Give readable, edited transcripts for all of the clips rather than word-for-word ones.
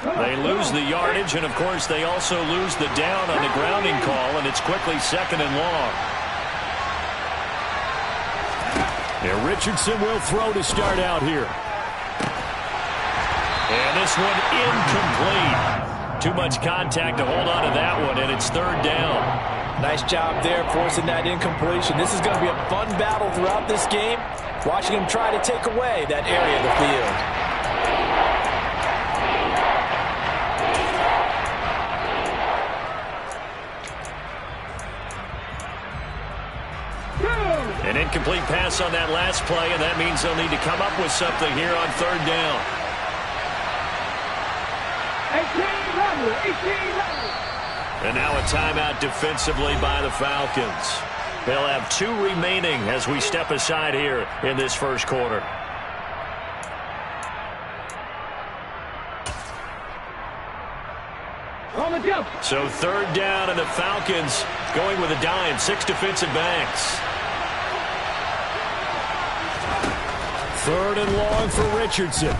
They lose the yardage, and, of course, they also lose the down on the grounding call, and it's quickly 2nd and long. Yeah, Richardson will throw to start out here. And this one incomplete. Too much contact to hold on to that one, and it's 3rd down. Nice job there forcing that incompletion. This is going to be a fun battle throughout this game, watching him try to take away that area of the field. An incomplete pass on that last play, and that means they'll need to come up with something here on 3rd down. 18. And now a timeout defensively by the Falcons. They'll have 2 remaining as we step aside here in this first quarter. So 3rd down, and the Falcons going with a dime. 6 defensive backs. 3rd and long for Richardson.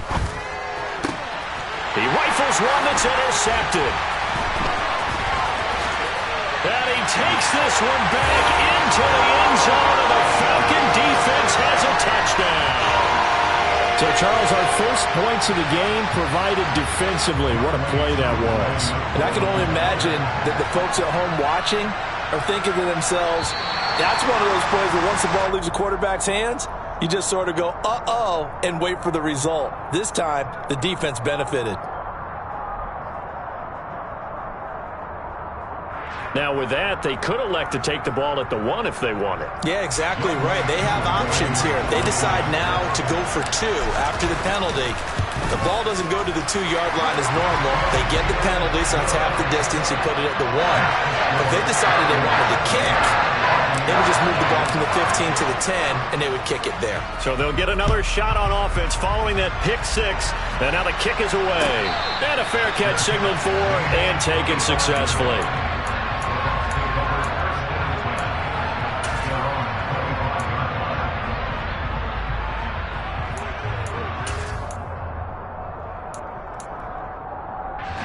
He rifles one that's intercepted. And he takes this one back into the end zone, and the Falcon defense has a touchdown. So, Charles, our first points of the game provided defensively. What a play that was. And I can only imagine that the folks at home watching are thinking to themselves, that's one of those plays where once the ball leaves the quarterback's hands, you just sort of go, uh-oh, and wait for the result. This time, the defense benefited. Now, with that, they could elect to take the ball at the 1 if they wanted. Yeah, exactly right. They have options here. If they decide now to go for 2 after the penalty, the ball doesn't go to the 2-yard line as normal. They get the penalty, so it's half the distance. You put it at the 1. But if they decided they wanted to kick, they would just move the ball from the 15 to the 10, and they would kick it there. So they'll get another shot on offense following that pick 6. And now the kick is away. And a fair catch signaled for and taken successfully.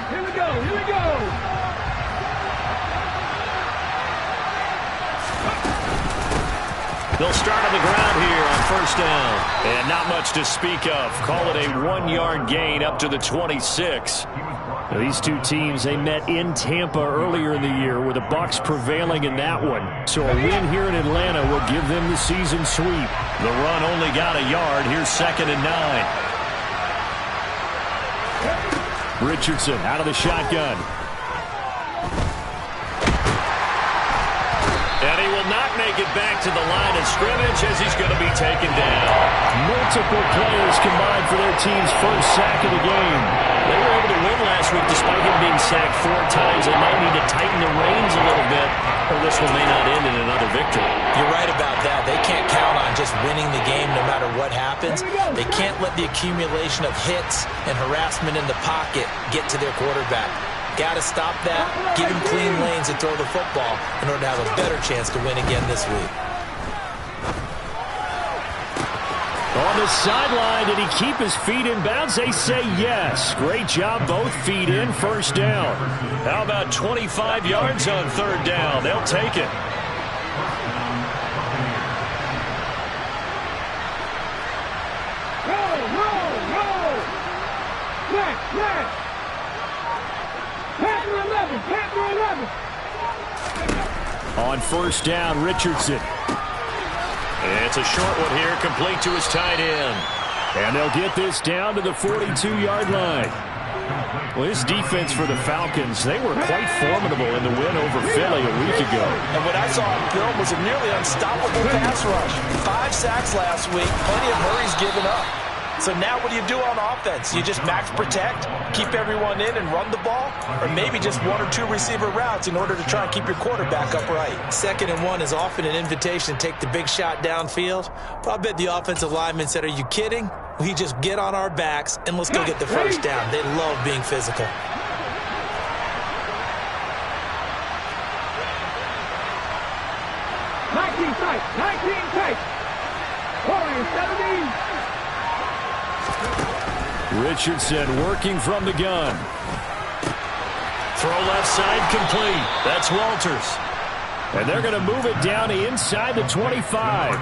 Here we go. They'll start on the ground here on 1st down. And not much to speak of. Call it a 1-yard gain up to the 26. Now, these 2 teams, they met in Tampa earlier in the year with the Bucs prevailing in that one. So a win here in Atlanta will give them the season sweep. The run only got a yard. Here's 2nd and 9. Richardson out of the shotgun. And he will not make it back to the line of scrimmage as he's going to be taken down. Multiple players combined for their team's first sack of the game. They were able to win last week despite him being sacked 4 times. They might need to tighten the reins a little bit, or this one may not end in another victory. You're right about that. They can't count on just winning the game no matter what happens. They can't let the accumulation of hits and harassment in the pocket get to their quarterback. Got to stop that, give him clean lanes and throw the football in order to have a better chance to win again this week. On the sideline, did he keep his feet in bounds? They say yes. Great job, both feet in, 1st down. How about 25 yards on 3rd down? They'll take it. Roll. Flat. Panther 11. On 1st down, Richardson. It's a short one here, complete to his tight end. And they'll get this down to the 42-yard line. Well, this defense for the Falcons, they were quite formidable in the win over Philly a week ago. And what I saw on film was a nearly unstoppable pass rush. 5 sacks last week, plenty of hurries given up. So now what do you do on offense? You just max protect, keep everyone in and run the ball, or maybe just 1 or 2 receiver routes in order to try and keep your quarterback upright. 2nd and 1 is often an invitation to take the big shot downfield. But I bet the offensive lineman said, are you kidding? We just get on our backs and let's go get the 1st down. They love being physical. Nineteen tight. 17. Richardson working from the gun. Throw left side complete. That's Walters. And they're going to move it down to inside the 25.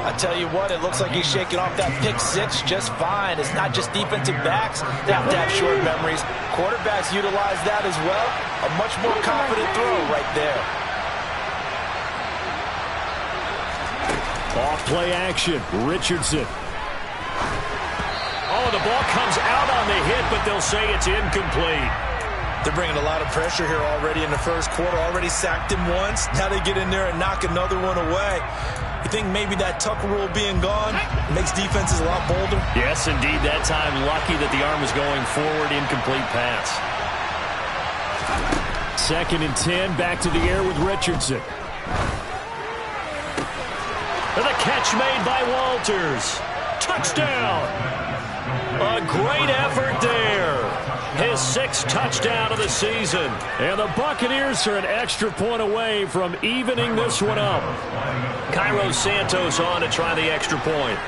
I tell you what, it looks like he's shaking off that pick six just fine. It's not just defensive backs that have to have short memories. Quarterbacks utilize that as well. A much more confident throw right there. Off play action. Richardson. Oh, the ball comes out on the hit, but they'll say it's incomplete. They're bringing a lot of pressure here already in the first quarter. Already sacked him once. Now they get in there and knock another one away. You think maybe that Tucker rule being gone makes defenses a lot bolder? Yes, indeed. That time, lucky that the arm was going forward. Incomplete pass. 2nd and 10. Back to the air with Richardson. And the catch made by Walters. Touchdown. A great effort there. His 6th touchdown of the season. And the Buccaneers are an extra point away from evening this one up. Cairo Santos on to try the extra point.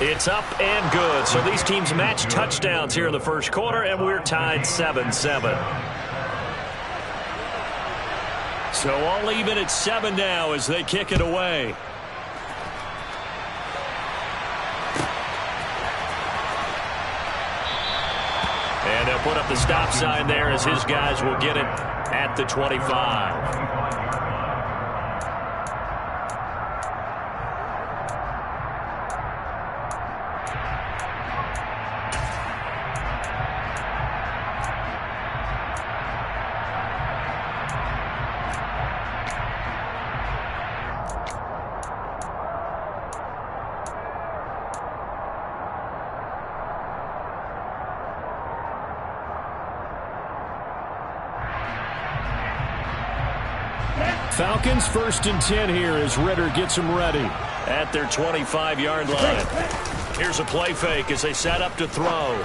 It's up and good. So these teams match touchdowns here in the first quarter, and we're tied 7-7. So all even at 7 now as they kick it away. And they'll put up the stop sign there as his guys will get it at the 25. Falcons 1st and 10 here as Ritter gets them ready at their 25-yard line. Here's a play fake as they set up to throw.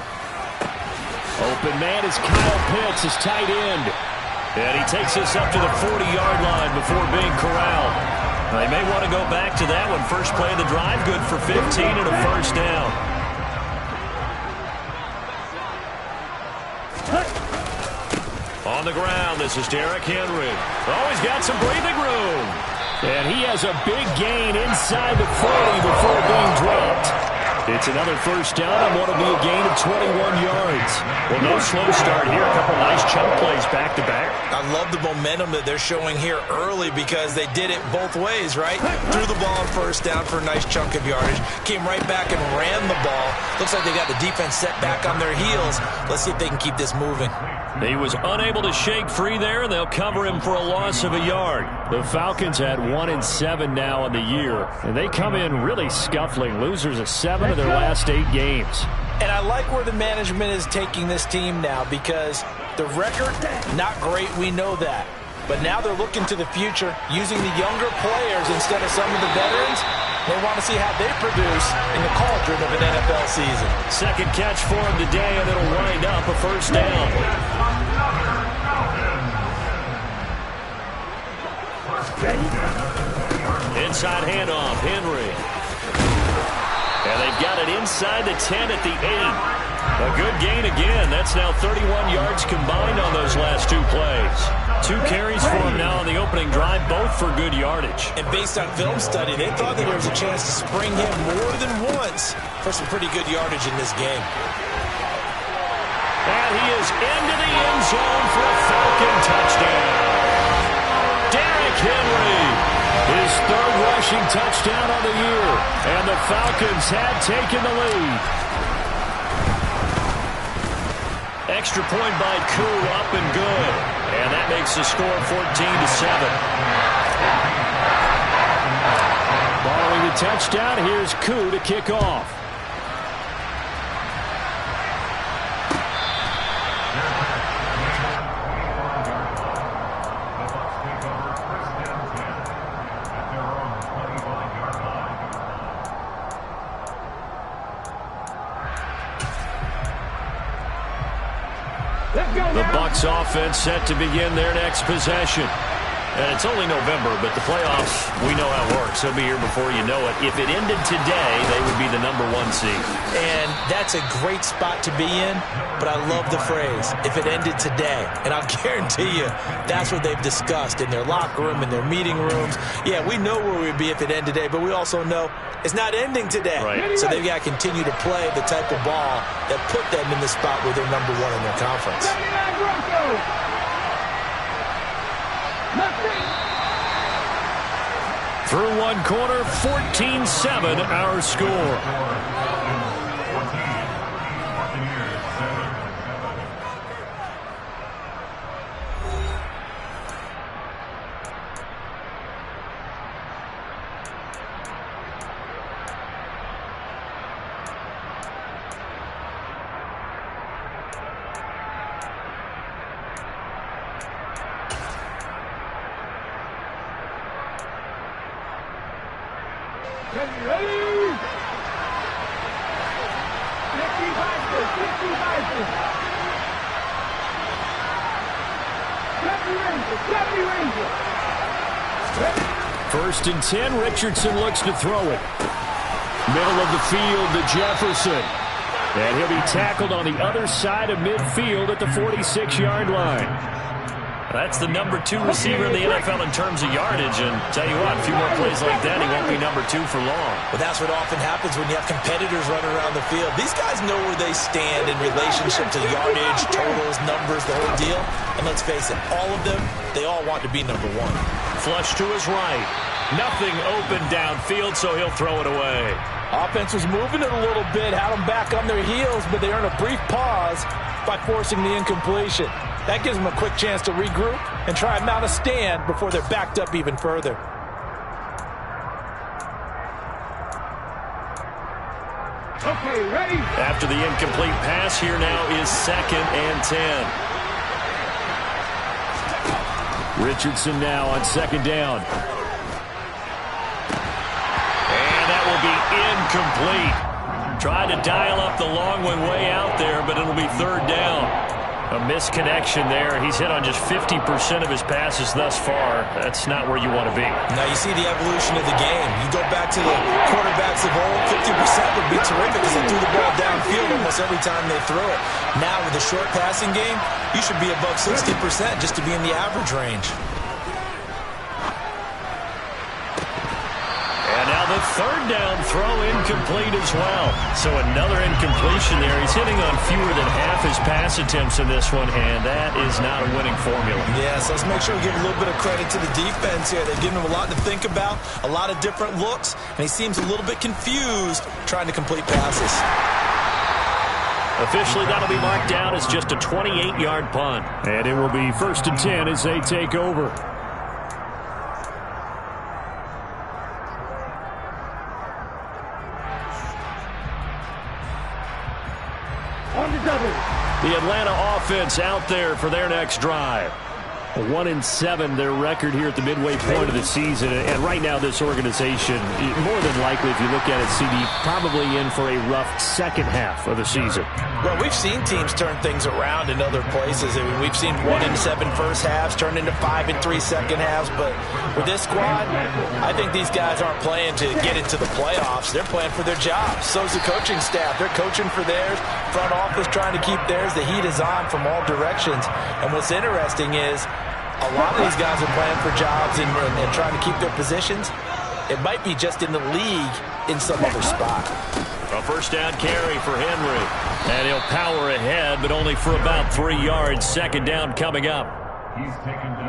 Open man is Kyle Pitts, his tight end. And he takes this up to the 40-yard line before being corralled. They may want to go back to that one. First play of the drive, good for 15 and a first down. On the ground, this is Derrick Henry. Oh, he's got some breathing room. And he has a big gain inside the 40 before being dropped. It's another first down on what will be a gain of 21 yards. Well, no slow start here. A couple nice chunk plays back-to-back. I love the momentum that they're showing here early because they did it both ways, right? Threw the ball on first down for a nice chunk of yardage. Came right back and ran the ball. Looks like they got the defense set back on their heels. Let's see if they can keep this moving. He was unable to shake free there, and they'll cover him for a loss of a yard. The Falcons had 1-7 now on the year, and they come in really scuffling. Losers of 7 of their last 8 games. And I like where the management is taking this team now because the record, not great, we know that. But now they're looking to the future, using the younger players instead of some of the veterans. They want to see how they produce in the cauldron of an NFL season. Second catch for him today, and it'll wind up a first down. Inside handoff, Henry. And they've got it inside the 10 at the 8. A good gain again. That's now 31 yards combined on those last 2 plays. 2 carries for him now on the opening drive, both for good yardage. And based on film study, they thought that there was a chance to spring him more than once for some pretty good yardage in this game. And he is into the end zone for a Falcon touchdown. Derrick Henry, his 3rd rushing touchdown on the year. And the Falcons had taken the lead. Extra point by Koo, up and good. And that makes the score 14-7. Following the touchdown, here's Koo to kick off. The Bucs offense set to begin their next possession. And it's only November, but the playoffs, we know how it works. They'll be here before you know it. If it ended today, they would be the #1 seed. And that's a great spot to be in, but I love the phrase, if it ended today. And I'll guarantee you, that's what they've discussed in their locker room, in their meeting rooms. Yeah, we know where we'd be if it ended today, but we also know it's not ending today. Right. So they've got to continue to play the type of ball that put them in the spot where they're #1 in their conference. Through one quarter, 14-7 our score. First and 10, Richardson looks to throw it. Middle of the field to Jefferson. And he'll be tackled on the other side of midfield at the 46-yard line. That's the #2 receiver in the NFL in terms of yardage. And tell you what, a few more plays like that, he won't be #2 for long. Well, that's what often happens when you have competitors running around the field. These guys know where they stand in relationship to yardage, totals, numbers, the whole deal. And let's face it, all of them, they all want to be #1. Flush to his right. Nothing open downfield, so he'll throw it away. Offense was moving it a little bit, had them back on their heels, but they earned a brief pause by forcing the incompletion. That gives them a quick chance to regroup and try and mount a stand before they're backed up even further. Okay, ready? After the incomplete pass, here now is 2nd and 10. Richardson now on 2nd down. And that will be incomplete. Tried to dial up the long one way out there, but it'll be 3rd down. A misconnection there. He's hit on just 50% of his passes thus far. That's not where you want to be. Now you see the evolution of the game. You go back to the quarterbacks of old, 50% would be terrific because they threw the ball downfield almost every time they throw it. Now with the short passing game, you should be above 60% just to be in the average range. And now the 3rd down throw incomplete as well. So another incompletion there. He's hitting on fewer than half his pass attempts in this one, and that is not a winning formula. Yes, let's make sure we give a little bit of credit to the defense here. They've given him a lot to think about, a lot of different looks, and he seems a little bit confused trying to complete passes. Officially, that'll be marked down as just a 28-yard punt. And it will be 1st and 10 as they take over. The Atlanta offense out there for their next drive. 1-7, their record here at the midway point of the season. And right now, this organization, more than likely, if you look at it, CD, probably in for a rough second half of the season. Well, we've seen teams turn things around in other places. I mean, we've seen 1-7 first halves turn into 5-3 second halves. But with this squad, I think these guys aren't playing to get into the playoffs. They're playing for their jobs. So's the coaching staff. They're coaching for theirs. Front office trying to keep theirs. The heat is on from all directions. And what's interesting is a lot of these guys are playing for jobs and trying to keep their positions. It might be just in the league in some other spot. A 1st down carry for Henry. And he'll power ahead, but only for about 3 yards. 2nd down coming up.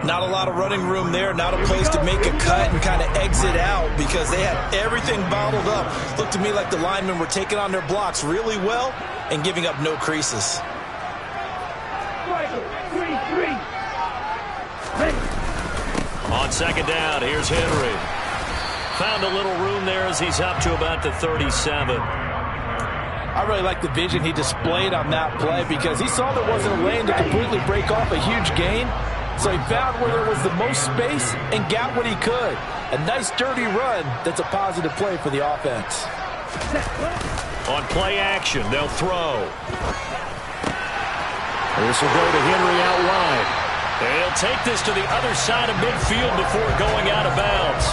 Not a lot of running room there. Not a place to make a cut and kind of exit out because they had everything bottled up. Looked to me like the linemen were taking on their blocks really well and giving up no creases. On 2nd down, here's Henry. Found a little room there as he's up to about the 37. I really like the vision he displayed on that play because he saw there wasn't a lane to completely break off a huge gain. So he found where there was the most space and got what he could. A nice dirty run that's a positive play for the offense. On play action, they'll throw. This will go to Henry out wide. They'll take this to the other side of midfield before going out of bounds.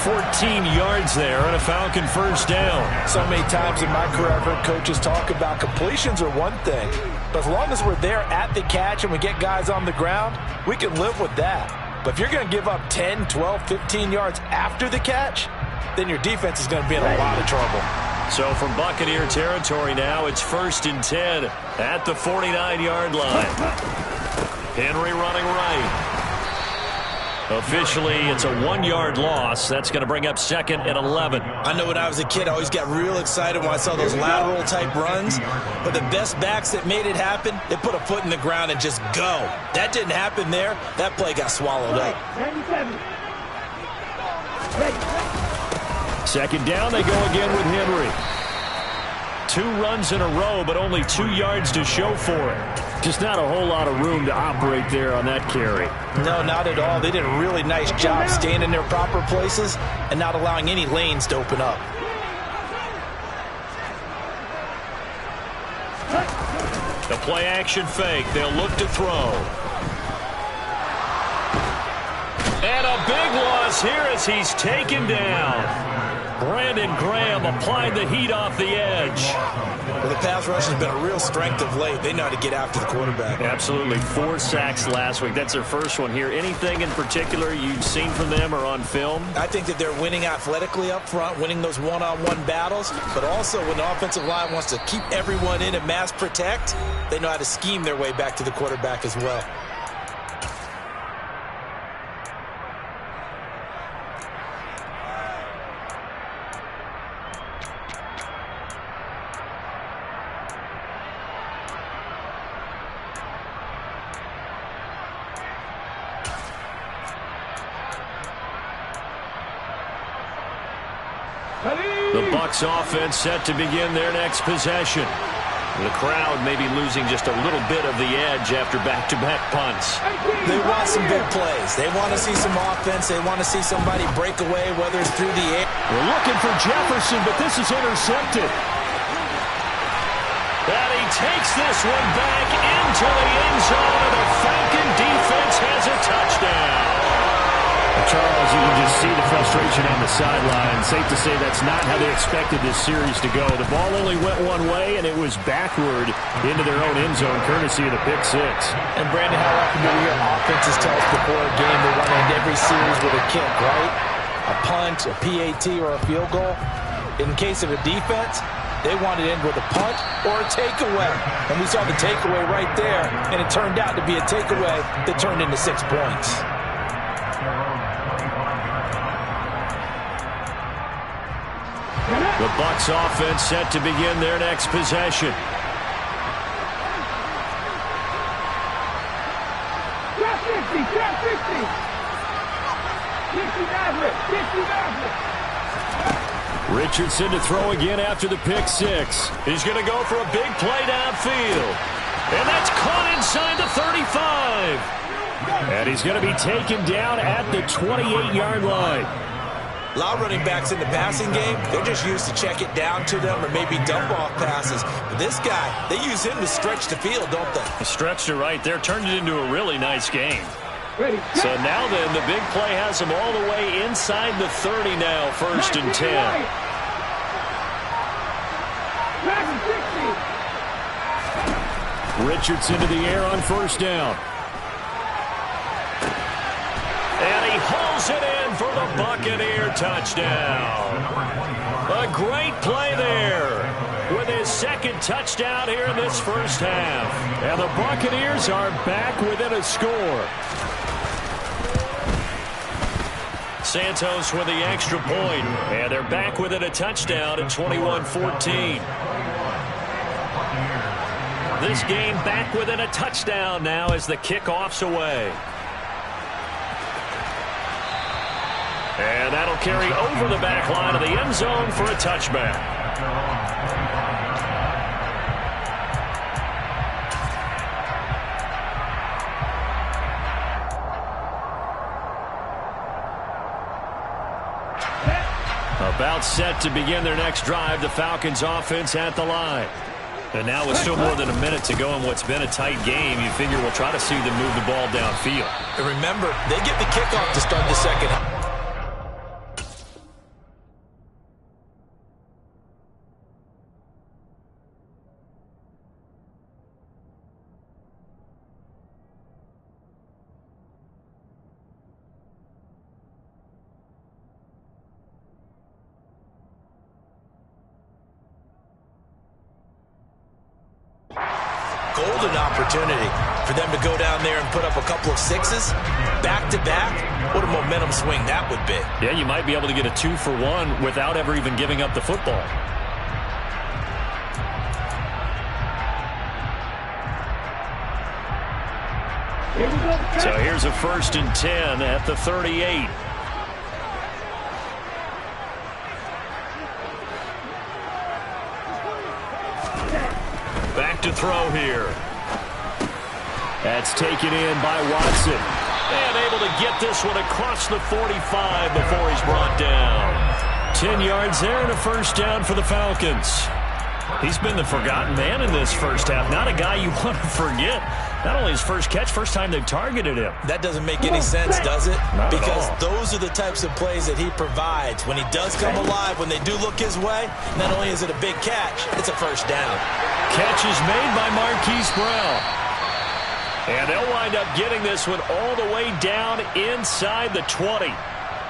14 yards there and a Falcon first down. So many times in my career I've heard coaches talk about completions are one thing, but as long as we're there at the catch and we get guys on the ground, we can live with that. But if you're going to give up 10, 12, 15 yards after the catch, then your defense is going to be in a lot of trouble. So from Buccaneer territory now, it's 1st and 10 at the 49-yard line. Henry running right. Officially, it's a 1-yard loss. That's going to bring up 2nd and 11. I know when I was a kid, I always got real excited when I saw those lateral-type runs. But the best backs that made it happen, they put a foot in the ground and just go. That didn't happen there. That play got swallowed up. 2nd down, they go again with Henry. 2 runs in a row, but only 2 yards to show for it. Just not a whole lot of room to operate there on that carry. No, not at all. They did a really nice job staying in their proper places and not allowing any lanes to open up. The play action fake. They'll look to throw. And a big loss here as he's taken down. Brandon Graham applied the heat off the edge. Well, the pass rush has been a real strength of late. They know how to get after the quarterback. Absolutely. 4 sacks last week. That's their first one here. Anything in particular you've seen from them or on film? I think that they're winning athletically up front, winning those one-on-one battles, but also when the offensive line wants to keep everyone in and mass protect, they know how to scheme their way back to the quarterback as well. The Bucs offense set to begin their next possession. The crowd may be losing just a little bit of the edge after back-to-back punts. They want some big plays. They want to see some offense. They want to see somebody break away, whether it's through the air. We're looking for Jefferson, but this is intercepted. And he takes this one back into the end zone, and the Falcon defense has a touchdown. Charles, you can just see the frustration on the sideline. Safe to say that's not how they expected this series to go. The ball only went one way, and it was backward into their own end zone, courtesy of the pick six. And, Brandon, how often do we hear offenses tell us before a game they want to end every series with a kick, right? A punt, a PAT, or a field goal. In case of a defense, they want to end with a punt or a takeaway. And we saw the takeaway right there, and it turned out to be a takeaway that turned into 6 points. The Bucs offense set to begin their next possession. Drop 50, drop 50. 50 Richardson to throw again after the pick six. He's going to go for a big play downfield. And that's caught inside the 35. And he's going to be taken down at the 28-yard line. A lot of running backs in the passing game, they're just used to check it down to them or maybe dump off passes. But this guy, they use him to stretch the field, don't they? Stretched it right there, turned it into a really nice game. Ready. So now then, the big play has him all the way inside the 30 now, 1st and 10. Richardson to the air on 1st down. And he hauls it in for the Buccaneer touchdown. A great play there with his 2nd touchdown here in this first half. And the Buccaneers are back within a score. Santos with the extra point. And they're back within a touchdown at 21-14. This game back within a touchdown now as the kickoff's away. And that'll carry over the back line of the end zone for a touchback. About set to begin their next drive, the Falcons offense at the line. And now with still more than a minute to go in what's been a tight game, you figure we'll try to see them move the ball downfield. And remember, they get the kickoff to start the second half. Golden opportunity for them to go down there and put up a couple of sixes back-to-back. What a momentum swing that would be. Yeah, you might be able to get a 2-for-1 without ever even giving up the football. So here's a 1st and 10 at the 38. Back to throw here. That's taken in by Watson. And able to get this one across the 45 before he's brought down. 10 yards there and a 1st down for the Falcons. He's been the forgotten man in this first half. Not a guy you want to forget. Not only his first catch, first time they've targeted him. That doesn't make any sense, does it? Not because at all. Those are the types of plays that he provides. When he does come alive, when they do look his way, not only is it a big catch, it's a 1st down. Catch is made by Marquise Brown. And they'll wind up getting this one all the way down inside the 20.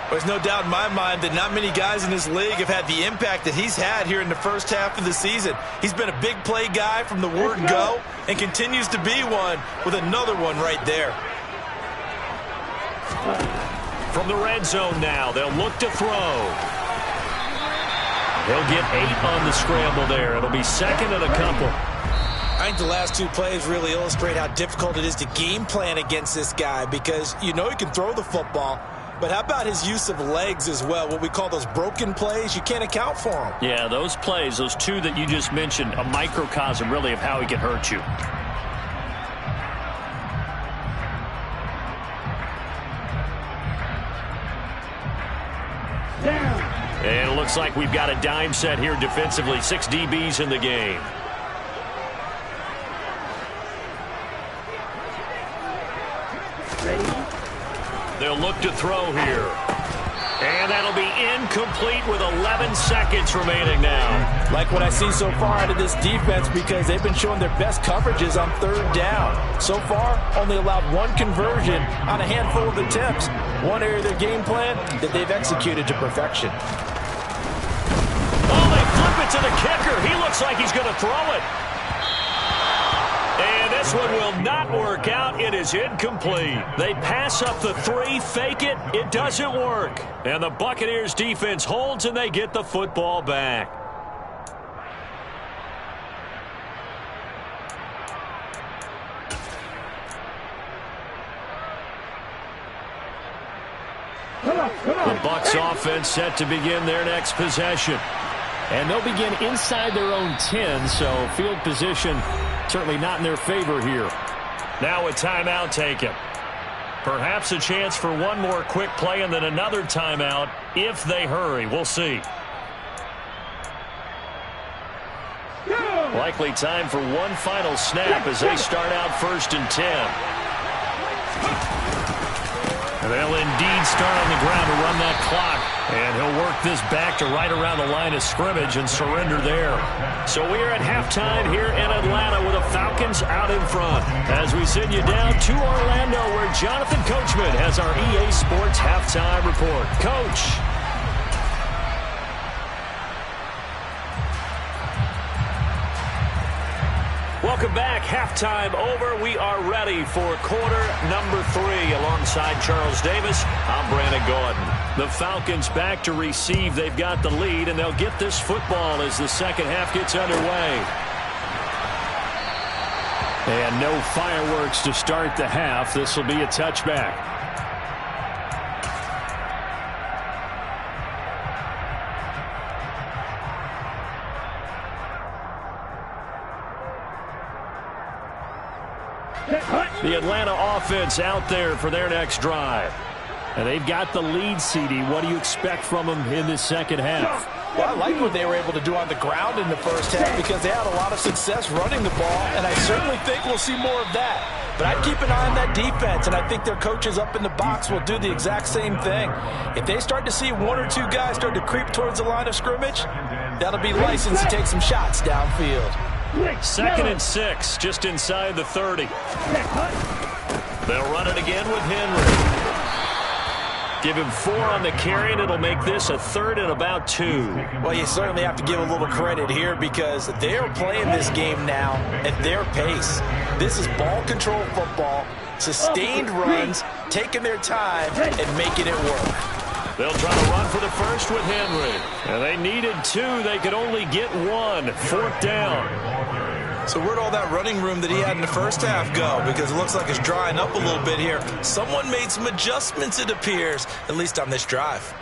There's no doubt in my mind that not many guys in this league have had the impact that he's had here in the first half of the season. He's been a big play guy from the word go and continues to be one with another one right there. From the red zone now, they'll look to throw. They'll get 8 on the scramble there. It'll be 2nd and a couple. I think the last 2 plays really illustrate how difficult it is to game plan against this guy because you know he can throw the football. But how about his use of legs as well? What we call those broken plays, you can't account for them. Yeah, those plays, those 2 that you just mentioned, a microcosm really of how he can hurt you. Down. And it looks like we've got a dime set here defensively. 6 DBs in the game. They'll look to throw here. And that'll be incomplete with 11 seconds remaining now. Like what I see so far out of this defense because they've been showing their best coverages on 3rd down. So far, only allowed 1 conversion on a handful of attempts. One area of their game plan that they've executed to perfection. Oh, they flip it to the kicker. He looks like he's going to throw it. And this one will not work out. It is incomplete. They pass up the 3, fake it. It doesn't work. And the Buccaneers defense holds and they get the football back. The Bucs offense set to begin their next possession. And they'll begin inside their own 10, so field position certainly not in their favor here. Now a timeout taken. Perhaps a chance for one more quick play and then another timeout if they hurry. We'll see. Likely time for one final snap as they start out 1st and 10. And they'll indeed start on the ground to run that clock. And he'll work this back to right around the line of scrimmage and surrender there. So we are at halftime here in Atlanta with the Falcons out in front. As we send you down to Orlando where Jonathan Coachman has our EA Sports halftime report. Coach. Welcome back. Halftime over. We are ready for quarter number 3. Alongside Charles Davis, I'm Brandon Gordon. The Falcons back to receive. They've got the lead, and they'll get this football as the second half gets underway. And no fireworks to start the half. This will be a touchback. The Atlanta offense out there for their next drive. And they've got the lead, CD. What do you expect from them in this second half? Well, I like what they were able to do on the ground in the first half because they had a lot of success running the ball, and I certainly think we'll see more of that. But I'd keep an eye on that defense, and I think their coaches up in the box will do the exact same thing. If they start to see one or two guys start to creep towards the line of scrimmage, that'll be license to take some shots downfield. 2nd and 6, just inside the 30. They'll run it again with Henry. Give him 4 on the carry, and it'll make this a 3rd and about 2. Well, you certainly have to give a little credit here because they're playing this game now at their pace. This is ball control football, sustained runs, taking their time, and making it work. They'll try to run for the first with Henry. And they needed 2. They could only get 1. 4th down. So where'd all that running room that he had in the first half go? Because it looks like it's drying up a little bit here. Someone made some adjustments, it appears, at least on this drive.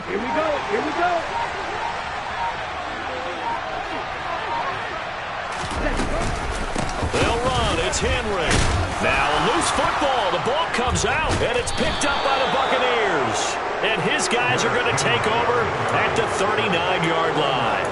Here we go. Here we go. They'll run. It's Henry. Now a loose football. The ball comes out, and it's picked up by the Buccaneers. And his guys are going to take over at the 39-yard line.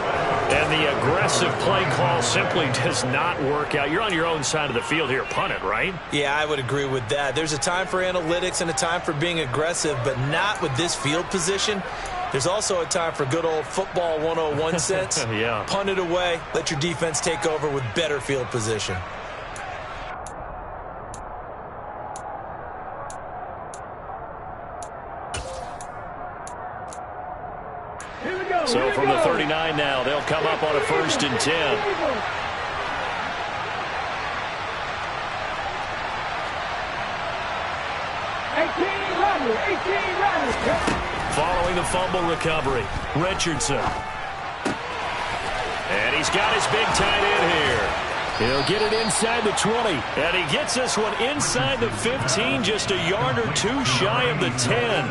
And the aggressive play call simply does not work out. You're on your own side of the field here. Punt it, right? Yeah, I would agree with that. There's a time for analytics and a time for being aggressive, but not with this field position. There's also a time for good old football 101 sense. Yeah. Punt it away. Let your defense take over with better field position. So from the 39 now, they'll come up on a 1st and 10. Following the fumble recovery, Richardson. And he's got his big tight end here. He'll get it inside the 20. And he gets this one inside the 15, just a yard or 2 shy of the 10.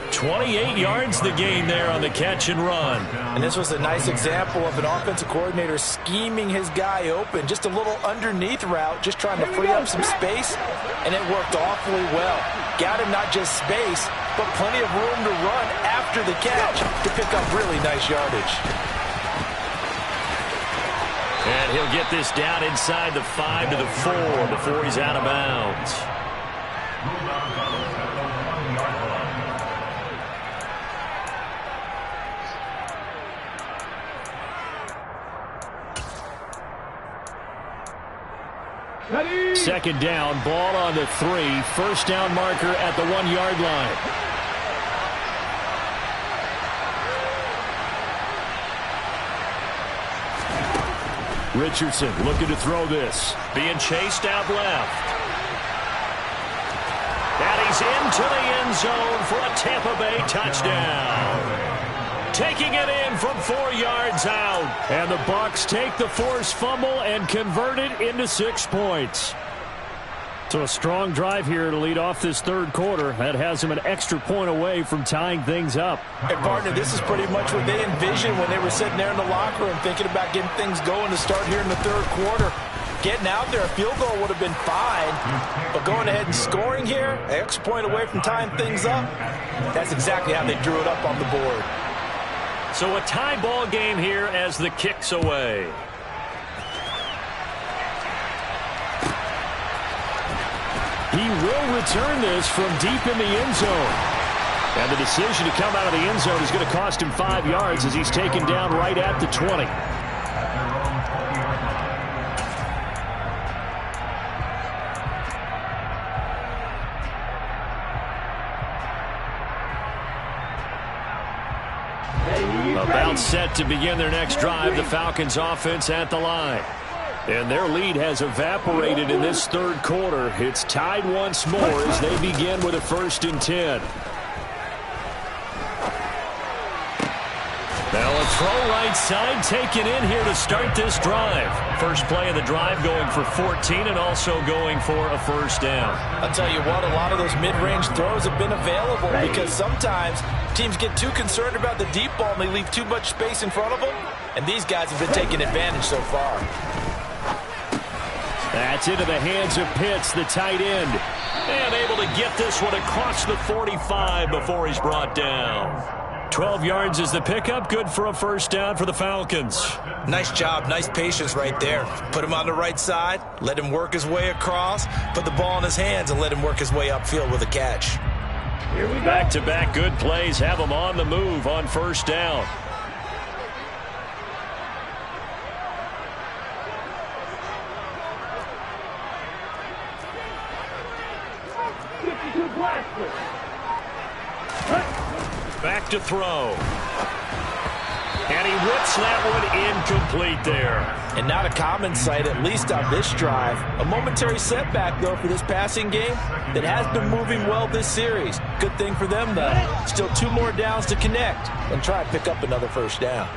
28 yards the gain there on the catch and run. And this was a nice example of an offensive coordinator scheming his guy open. Just a little underneath route, just trying to free up some space, and it worked awfully well. Got him not just space, but plenty of room to run after the catch to pick up really nice yardage. And he'll get this down inside the 5 to the 4 before he's out of bounds. Second down, ball on the 3. 1st down marker at the 1-yard line. Richardson looking to throw this. Being chased out left. And he's into the end zone for a Tampa Bay touchdown. Taking it in from 4 yards out. And the Bucs take the forced fumble and convert it into 6 points. So a strong drive here to lead off this 3rd quarter. That has them an extra point away from tying things up. And, partner, this is pretty much what they envisioned when they were sitting there in the locker room thinking about getting things going to start here in the 3rd quarter. Getting out there, a field goal would have been fine. But going ahead and scoring here, an extra point away from tying things up, that's exactly how they drew it up on the board. So a tie ball game here as the kick's away. He will return this from deep in the end zone. And the decision to come out of the end zone is going to cost him 5 yards as he's taken down right at the 20. About set to begin their next drive, the Falcons offense at the line. And their lead has evaporated in this 3rd quarter. It's tied once more as they begin with a 1st and 10. Now a throw right side taken in here to start this drive. First play of the drive going for 14 and also going for a first down. I'll tell you what, a lot of those mid-range throws have been available because sometimes teams get too concerned about the deep ball and they leave too much space in front of them. And these guys have been taking advantage so far. That's into the hands of Pitts, the tight end. And able to get this one across the 45 before he's brought down. 12 yards is the pickup. Good for a first down for the Falcons. Nice job. Nice patience right there. Put him on the right side. Let him work his way across. Put the ball in his hands and let him work his way upfield with a catch. Here we go. Back-to-back good plays have him on the move on first down. Back to throw. And he whips that one incomplete there. And not a common sight, at least on this drive. A momentary setback, though, for this passing game that has been moving well this series. Good thing for them, though. Still 2 more downs to connect and try and pick up another first down.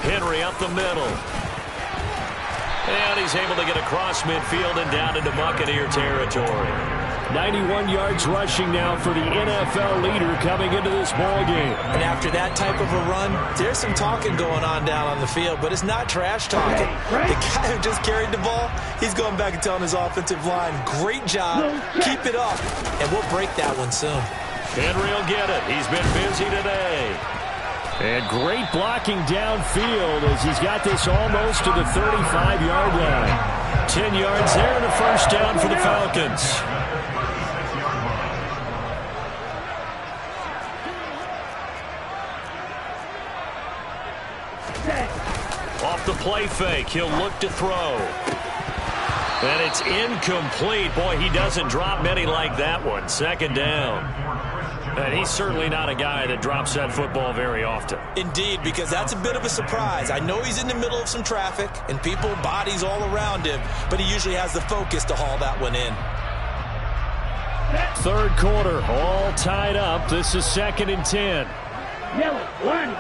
Henry up the middle. And he's able to get across midfield and down into Buccaneer territory. 91 yards rushing now for the NFL leader coming into this ball game. And after that type of a run, there's some talking going on down on the field, but it's not trash talking. The guy who just carried the ball, he's going back and telling his offensive line, great job, keep it up, and we'll break that one soon. Henry will get it. He's been busy today. And great blocking downfield as he's got this almost to the 35-yard line. 10 yards there and a first down for the Falcons. Off the play fake, he'll look to throw. And it's incomplete. Boy, he doesn't drop many like that one. Second down. And he's certainly not a guy that drops that football very often. Indeed, because that's a bit of a surprise. I know he's in the middle of some traffic and people, bodies all around him, but he usually has the focus to haul that one in. Third quarter, all tied up. This is 2nd and 10. Yellow, line.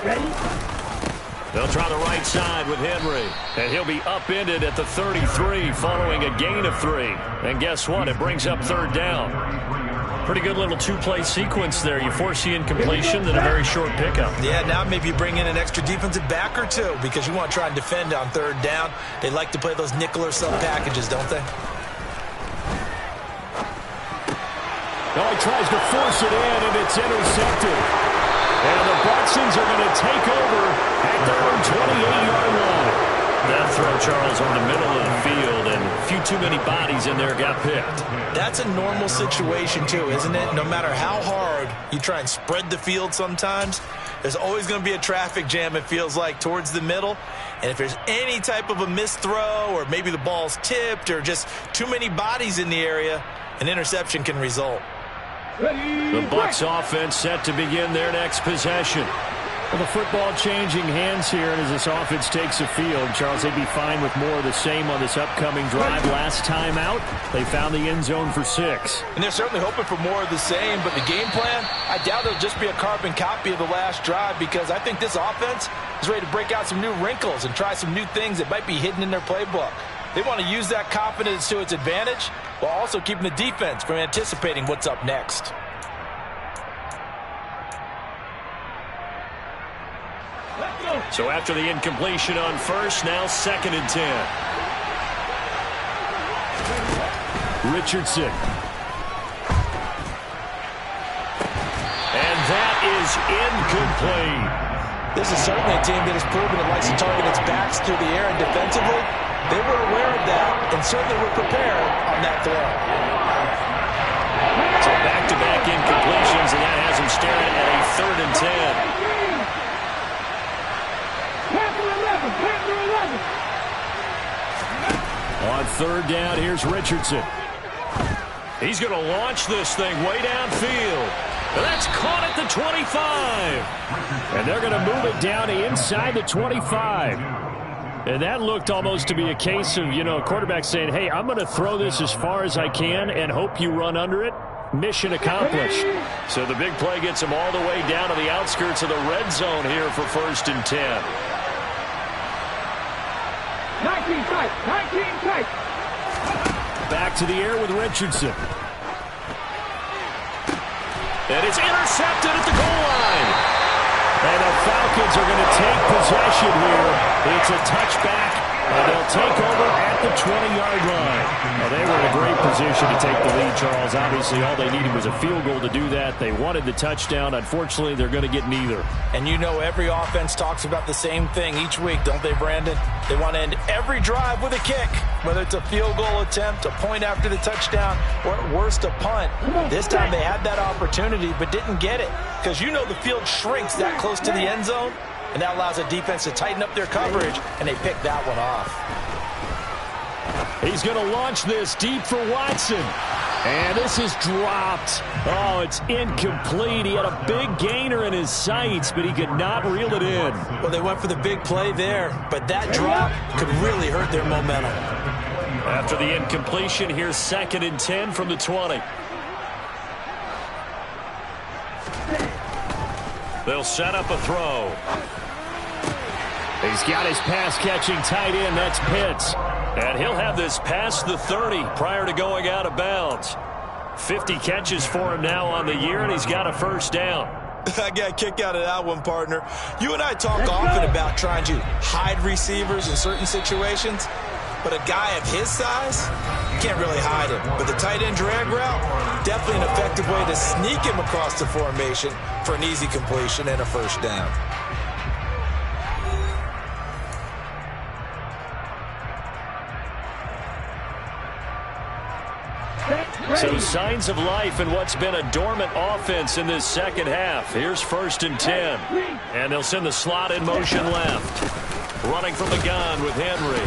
Ready? They'll try the right side with Henry. And he'll be upended at the 33 following a gain of 3. And guess what? It brings up third down. Pretty good little 2-play sequence there. You force the incompletion, then a very short pickup. Yeah, now maybe you bring in an extra defensive back or two because you want to try and defend on third down. They like to play those nickel or sub packages, don't they? Oh, he tries to force it in, and it's intercepted. And the Bucsons are going to take over at their own 28-yard line. That throw, Charles, on the middle of the field, and a few too many bodies in there got picked. That's a normal situation, too, isn't it? No matter how hard you try and spread the field sometimes, there's always going to be a traffic jam, it feels like, towards the middle. And if there's any type of a missed throw or maybe the ball's tipped or just too many bodies in the area, an interception can result. The Bucs offense set to begin their next possession. Well, the football changing hands here, and as this offense takes the field, Charles, they'd be fine with more of the same on this upcoming drive. Last time out, they found the end zone for 6. And they're certainly hoping for more of the same, but the game plan, I doubt it'll just be a carbon copy of the last drive because I think this offense is ready to break out some new wrinkles and try some new things that might be hidden in their playbook. They want to use that confidence to its advantage while also keeping the defense from anticipating what's up next. So after the incompletion on first, now 2nd and 10. Richardson. And that is incomplete. This is certainly a team that has proven it likes to target its backs through the air and defensively. They were aware of that and certainly were prepared on that throw. So back-to-back incompletions, and that has them staring at a 3rd and 10. On third down, here's Richardson. He's going to launch this thing way downfield. That's caught at the 25. And they're going to move it down to inside the 25. And that looked almost to be a case of, a quarterback saying, hey, I'm going to throw this as far as I can and hope you run under it. Mission accomplished. So the big play gets him all the way down to the outskirts of the red zone here for 1st and 10. 19 tight, 19 tight. Back to the air with Richardson. And it's intercepted at the goal line. And the Falcons are going to take possession here. It's a touchback, and they'll take over at the 20-yard line. Well, they were in a great position to take the lead, Charles. Obviously, all they needed was a field goal to do that. They wanted the touchdown. Unfortunately, they're going to get neither. And every offense talks about the same thing each week, don't they, Brandon? They want to end every drive with a kick, whether it's a field goal attempt, a point after the touchdown, or at worst, a punt. This time they had that opportunity but didn't get it because the field shrinks that close to the end zone, and that allows a defense to tighten up their coverage, and they pick that one off. He's going to launch this deep for Watson. And this is dropped. Oh, it's incomplete. He had a big gainer in his sights, but he could not reel it in. Well, they went for the big play there, but that drop could really hurt their momentum. After the incompletion, here's 2nd and 10 from the 20. They'll set up a throw. He's got his pass-catching tight end. That's Pitts. And he'll have this past the 30 prior to going out of bounds. 50 catches for him now on the year, and he's got a 1st down. I got a kick out of that one, partner. You and I talk often about trying to hide receivers in certain situations, but a guy of his size, you can't really hide him. But the tight end drag route, definitely an effective way to sneak him across the formation for an easy completion and a 1st down. So signs of life in what's been a dormant offense in this second half. Here's 1st and 10. And they'll send the slot in motion left. Running from the gun with Henry.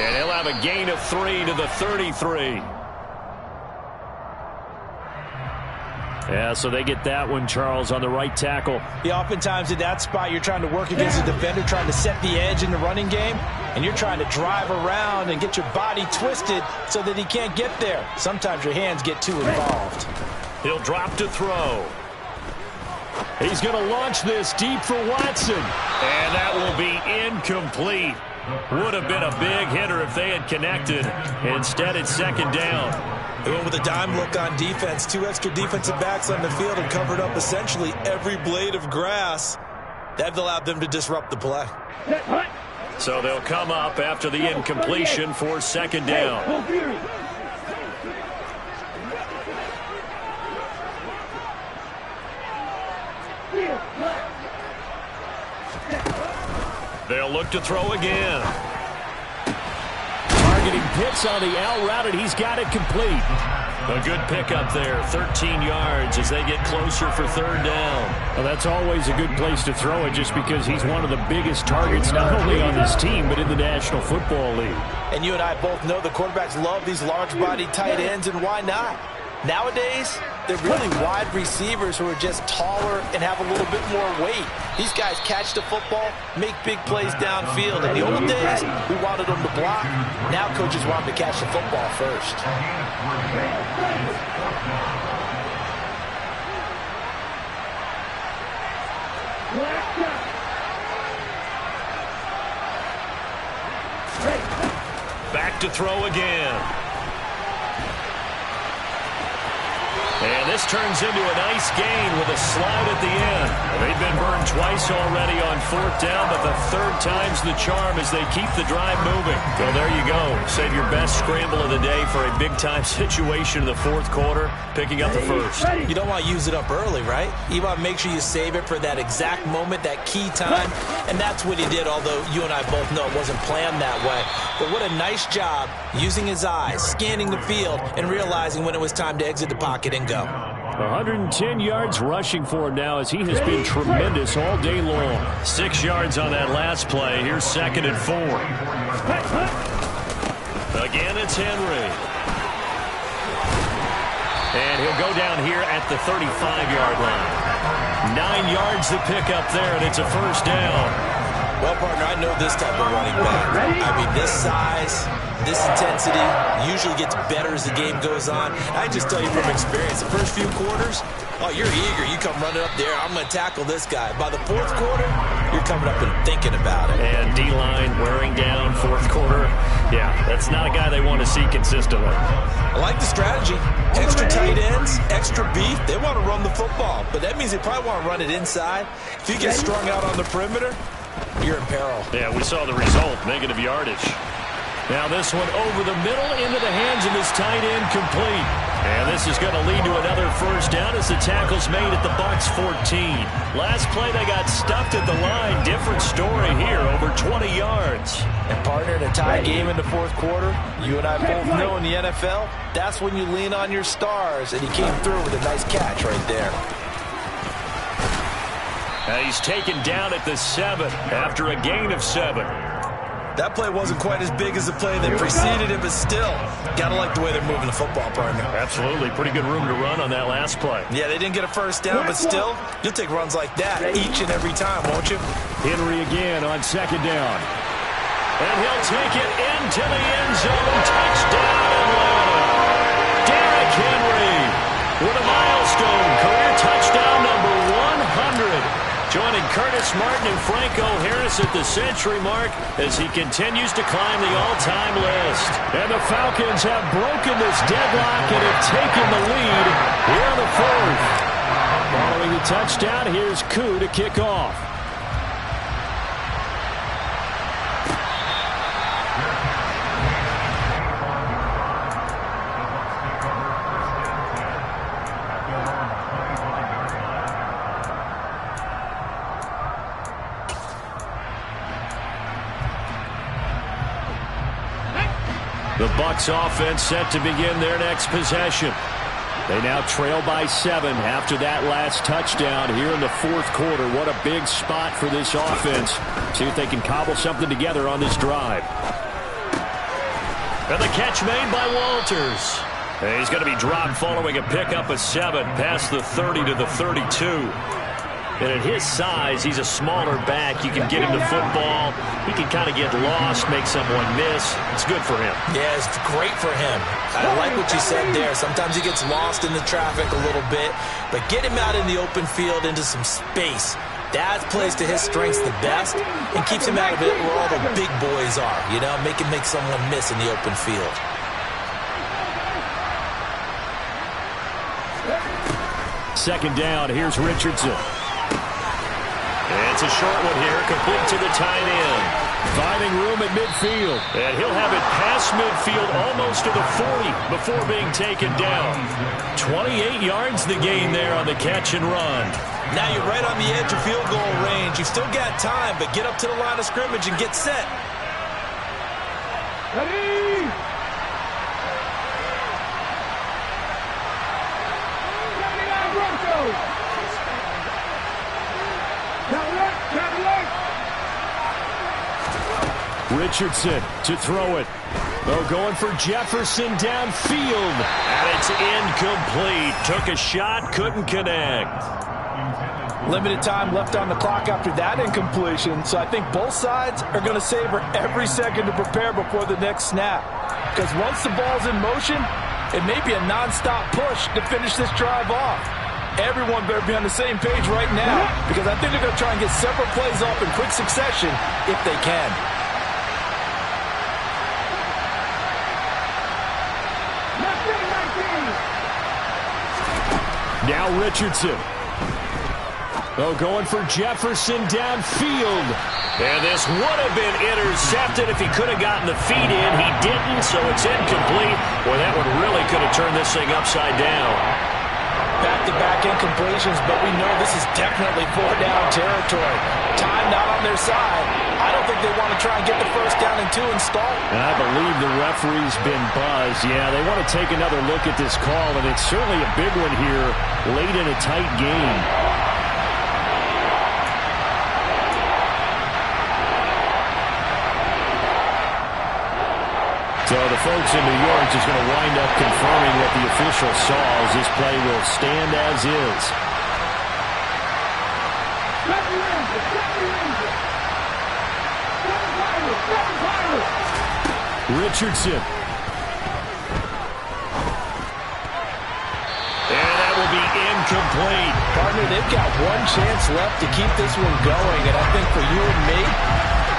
And he'll have a gain of 3 to the 33. Yeah, so they get that one, Charles, on the right tackle. Yeah, oftentimes in that spot, you're trying to work against a defender, trying to set the edge in the running game, and you're trying to drive around and get your body twisted so that he can't get there. Sometimes your hands get too involved. He'll drop to throw. He's going to launch this deep for Watson. And that will be incomplete. Would have been a big hitter if they had connected. Instead, it's 2nd down. They went with a dime look on defense. 2 extra defensive backs on the field and covered up essentially every blade of grass. That allowed them to disrupt the play. So they'll come up after the incompletion for 2nd down. They'll look to throw again. Targeting Pitts on the out route, and he's got it complete. A good pickup there, 13 yards as they get closer for 3rd down. Well, that's always a good place to throw it just because he's one of the biggest targets not only on this team but in the National Football League. And you and I both know the quarterbacks love these large-bodied tight ends, and why not? Nowadays, they're really wide receivers who are just taller and have a little bit more weight. These guys catch the football, make big plays downfield. In the old days, we wanted them to block. Now coaches want them to catch the football first. Back to throw again. And this turns into a nice gain with a slide at the end. They've been burned twice already on 4th down, but the 3rd time's the charm as they keep the drive moving. So there you go. Save your best scramble of the day for a big-time situation in the 4th quarter, picking up the 1st. You don't want to use it up early, right? You want to make sure you save it for that exact moment, that key time. And that's what he did, although you and I both know it wasn't planned that way. But what a nice job using his eyes, scanning the field, and realizing when it was time to exit the pocket and go. 110 yards rushing for him now as he has been tremendous all day long. 6 yards on that last play. Here's 2nd and 4. Again, it's Henry. And he'll go down here at the 35-yard line. 9 yards to pick up there, and it's a first down. Well, partner, I know this type of running back. I mean, this size, this intensity usually gets better as the game goes on. I just tell you from experience, the first few quarters, oh, you're eager. You come running up there. I'm going to tackle this guy. By the fourth quarter, you're coming up and thinking about it. And D-line wearing down fourth quarter. Yeah, that's not a guy they want to see consistently. I like the strategy. Extra tight ends, extra beef. They want to run the football, but that means they probably want to run it inside. If you get strung out on the perimeter, you're in peril. Yeah, we saw the result, negative yardage. Now this one over the middle into the hands of his tight end, complete. And this is going to lead to another first down as the tackle's made at the Bucs 14. Last play they got stuffed at the line. Different story here, over 20 yards. And partner, in a tie game in the fourth quarter, you and I both know in the NFL, that's when you lean on your stars. And he came through with a nice catch right there. He's taken down at the 7 after a gain of 7. That play wasn't quite as big as the play that preceded it, but still, gotta like the way they're moving the football, partner. Absolutely. Pretty good room to run on that last play. Yeah, they didn't get a first down, but still, you'll take runs like that each and every time, won't you? Henry again on second down. And he'll take it into the end zone. Touchdown, Atlanta. Derrick Henry with a milestone career touchdown number 100. Joining Curtis Martin and Franco Harris at the century mark as he continues to climb the all-time list. And the Falcons have broken this deadlock and have taken the lead here in the fourth. Following the touchdown, here's Koo to kick off. The Bucs offense set to begin their next possession. They now trail by 7 after that last touchdown here in the fourth quarter. What a big spot for this offense. See if they can cobble something together on this drive. And the catch made by Walters. And he's going to be dropped following a pickup of 7 past the 30 to the 32. And at his size, he's a smaller back. You can get him the football. He can kind of get lost, make someone miss. It's good for him. Yeah, it's great for him. I like what you said there. Sometimes he gets lost in the traffic a little bit, but get him out in the open field into some space. That plays to his strengths the best and keeps him out of it where all the big boys are. You know, make him make someone miss in the open field. Second down, here's Richardson. It's a short one here, complete to the tight end. Finding room at midfield. And he'll have it past midfield almost to the 40 before being taken down. 28 yards the gain there on the catch and run. Now you're right on the edge of field goal range. You've still got time, but get up to the line of scrimmage and get set. Ready? Broncos. Richardson to throw it. They're going for Jefferson downfield. And it's incomplete. Took a shot, couldn't connect. Limited time left on the clock after that incompletion, so I think both sides are going to savor every second to prepare before the next snap. Because once the ball's in motion, it may be a nonstop push to finish this drive off. Everyone better be on the same page right now, because I think they're going to try and get several plays off in quick succession if they can. Now Richardson. Oh, going for Jefferson downfield. And this would have been intercepted if he could have gotten the feet in. He didn't, so it's incomplete. Boy, that one really could have turned this thing upside down. Back-to-back incompletions, but we know this is definitely four-down territory. Time not on their side. I don't think they want to try and get the first down and 2 installed. And I believe the referee's been buzzed. Yeah, they want to take another look at this call, and it's certainly a big one here late in a tight game. So the folks in New York just going to wind up confirming what the official saw, as this play will stand as is. Richardson. And that will be incomplete. Partner, they've got one chance left to keep this one going, and I think for you and me,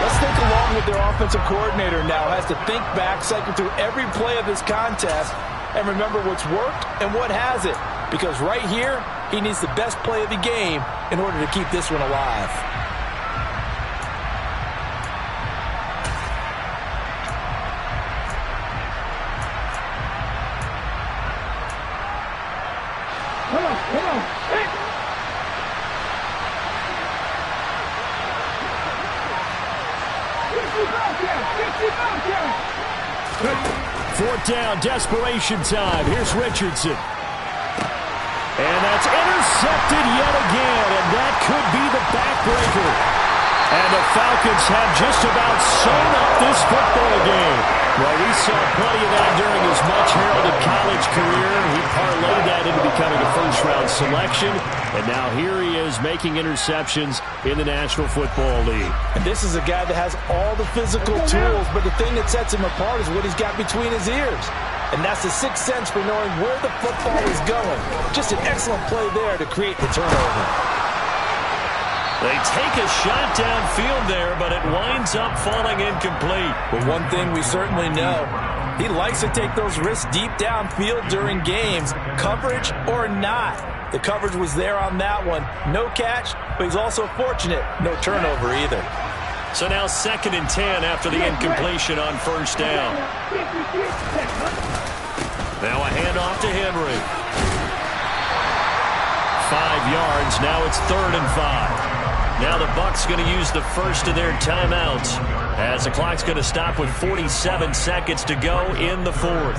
let's think along with their offensive coordinator now. Has to think back, cycle through every play of this contest, and remember what's worked and what hasn't. Because right here, he needs the best play of the game in order to keep this one alive. Fourth down, desperation time. Here's Richardson. And that's intercepted yet again, and that could be the backbreaker. And the Falcons have just about sewn up this football game. Well, we saw plenty of that during his much-heralded college career. He parlayed that into becoming a first-round selection. And now here he is making interceptions in the National Football League. And this is a guy that has all the physical tools, but the thing that sets him apart is what he's got between his ears. And that's the sixth sense for knowing where the football is going. Just an excellent play there to create the turnover. They take a shot downfield there, but it winds up falling incomplete. But one thing we certainly know, he likes to take those risks deep downfield during games, coverage or not. The coverage was there on that one. No catch, but he's also fortunate. No turnover either. So now 2nd and 10 after the incompletion on first down. Now a handoff to Henry. 5 yards. Now it's 3rd and 5. Now the Bucs going to use the first of their timeouts as the clock's going to stop with 47 seconds to go in the 4th.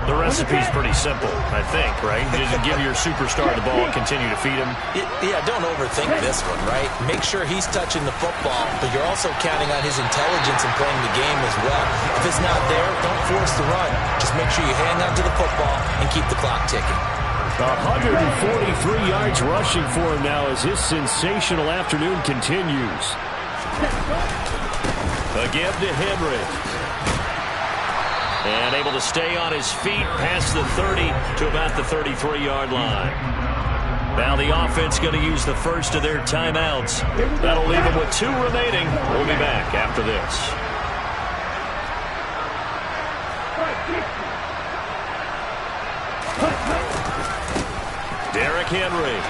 The recipe's pretty simple, I think, right? You just give your superstar the ball and continue to feed him. Yeah, don't overthink this one, right? Make sure he's touching the football, but you're also counting on his intelligence in playing the game as well. If it's not there, don't force the run. Just make sure you hang on to the football and keep the clock ticking. 143 yards rushing for him now as his sensational afternoon continues. A give to Henry. And able to stay on his feet past the 30 to about the 33-yard line. Now the offense going to use the first of their timeouts. That'll leave them with 2 remaining. We'll be back after this. Derrick Henry.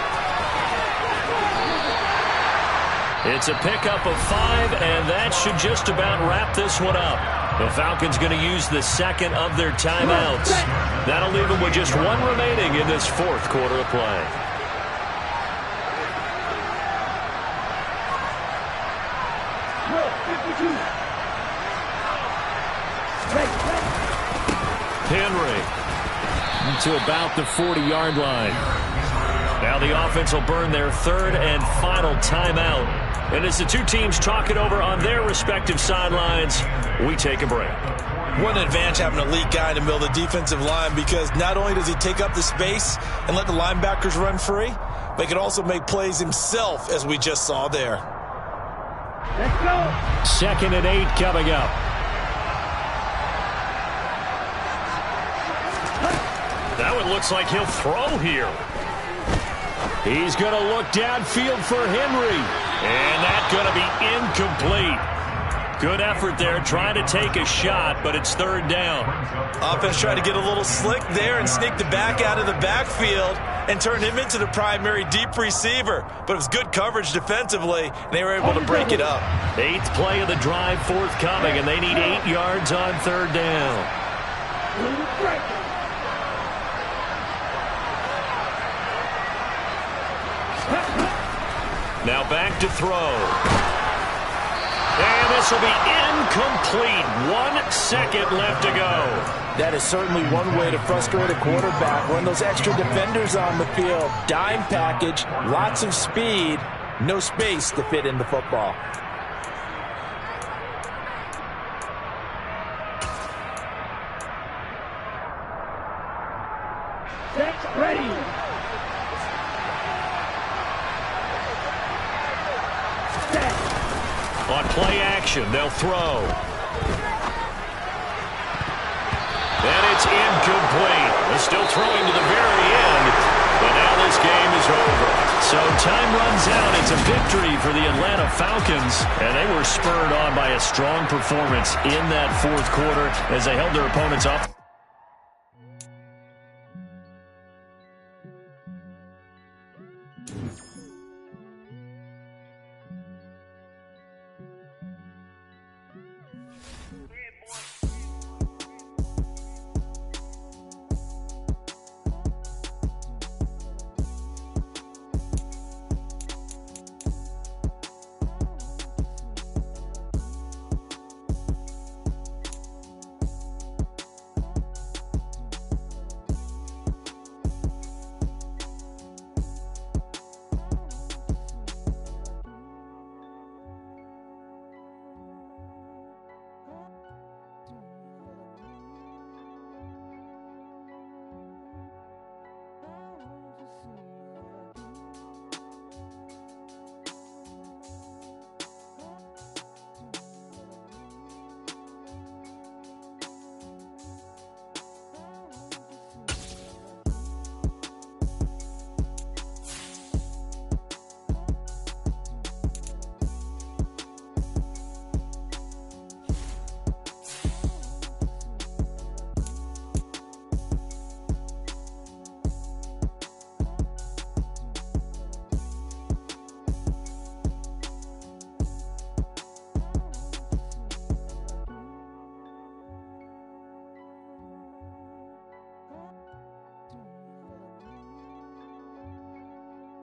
It's a pickup of 5, and that should just about wrap this one up. The Falcons going to use the second of their timeouts. That'll leave them with just 1 remaining in this 4th quarter of play. Henry to about the 40-yard line. Now the offense will burn their 3rd and final timeout. And as the 2 teams talk it over on their respective sidelines, we take a break. What an advantage having an elite guy in the middle of the defensive line, because not only does he take up the space and let the linebackers run free, but he can also make plays himself, as we just saw there. Let's go. 2nd and 8 coming up. That one looks like he'll throw here. He's going to look downfield for Henry. And that's going to be incomplete. Good effort there, trying to take a shot, but it's 3rd down. Offense tried to get a little slick there and sneak the back out of the backfield and turn him into the primary deep receiver. But it was good coverage defensively, and they were able to break it up. 8th play of the drive forthcoming, and they need 8 yards on 3rd down. Now back to throw. And this will be incomplete. 1 second left to go. That is certainly one way to frustrate a quarterback. Run those extra defenders on the field. Dime package, lots of speed, no space to fit in the football. On play action, they'll throw. And it's incomplete. They're still throwing to the very end, but now this game is over. So time runs out. It's a victory for the Atlanta Falcons, and they were spurred on by a strong performance in that fourth quarter as they held their opponents off.